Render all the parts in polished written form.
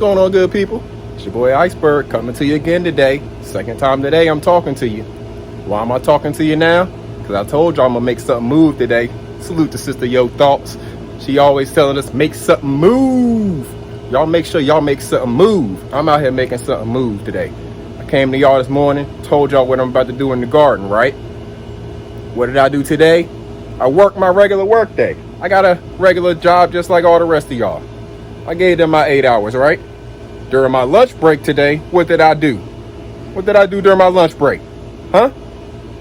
going on, good people? It's your boy Iceberg coming to you again today. Second time today I'm talking to you. Why am I talking to you now? Because I told y'all I'm going to make something move today. Salute to Sister Yo Thoughts. She always telling us, make something move. Y'all make sure y'all make something move. I'm out here making something move today. I came to y'all this morning, told y'all what I'm about to do in the garden, right? What did I do today? I worked my regular work day. I got a regular job just like all the rest of y'all. I gave them my 8 hours, right? During my lunch break today, what did I do? What did I do during my lunch break? Huh?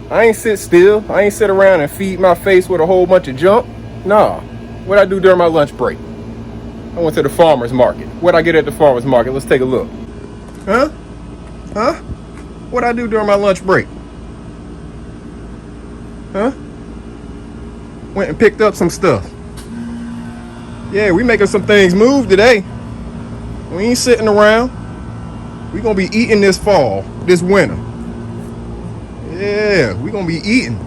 I ain't sit still. I ain't sit around and feed my face with a whole bunch of junk. Nah. What did I do during my lunch break? I went to the farmer's market. What did I get at the farmer's market? Let's take a look. Huh? Huh? What did I do during my lunch break? Huh? Went and picked up some stuff. Yeah, we making some things move today. We ain't sitting around. We gonna be eating this fall, this winter. Yeah, we gonna be eating.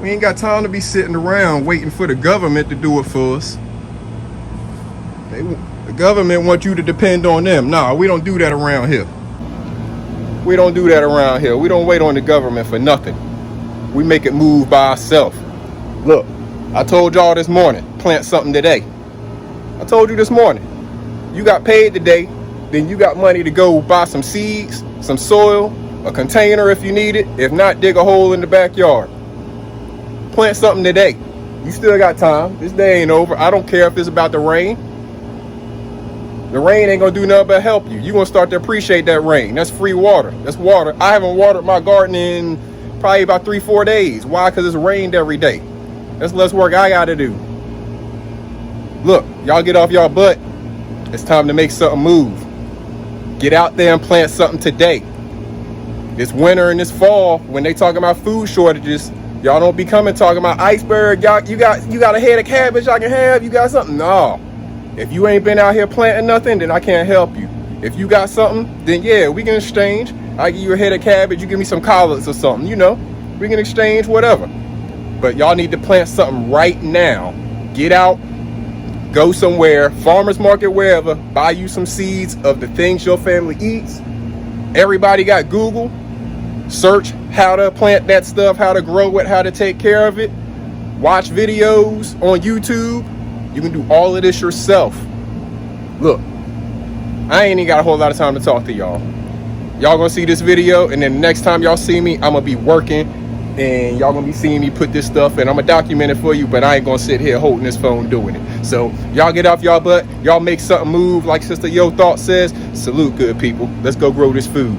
We ain't got time to be sitting around waiting for the government to do it for us. The government wants you to depend on them. Nah, we don't do that around here. We don't do that around here. We don't wait on the government for nothing. We make it move by ourselves. Look, I told y'all this morning, plant something today. I told you this morning, you got paid today, then you got money to go buy some seeds, some soil, a container if you need it. If not, dig a hole in the backyard. Plant something today. You still got time. This day ain't over. I don't care if it's about the rain. The rain ain't gonna do nothing but help you. You're gonna start to appreciate that rain. That's free water. That's water. I haven't watered my garden in probably about 3-4 days. Why? Because it's rained every day. That's less work I gotta do. Look, y'all get off y'all butt. It's time to make something move. Get out there and plant something today. This winter and this fall, when they talking about food shortages, y'all don't be coming talking about Iceberg. Y'all, you got a head of cabbage I can have? You got something? No. If you ain't been out here planting nothing, then I can't help you. If you got something, then yeah, we can exchange. I give you a head of cabbage, you give me some collards or something, you know. We can exchange whatever. But y'all need to plant something right now. Get out, go somewhere, farmer's market, wherever, buy you some seeds of the things your family eats. Everybody got Google. Search how to plant that stuff, how to grow it, how to take care of it. Watch videos on YouTube. You can do all of this yourself. Look, I ain't even got a whole lot of time to talk to y'all. Y'all gonna see this video, and then the next time y'all see me, I'm gonna be working, and y'all gonna be seeing me put this stuff, and I'm gonna document it for you, but I ain't gonna sit here holding this phone doing it. So y'all get off y'all butt, y'all make something move like Sister Yo Thought says. Salute, good people. Let's go grow this food.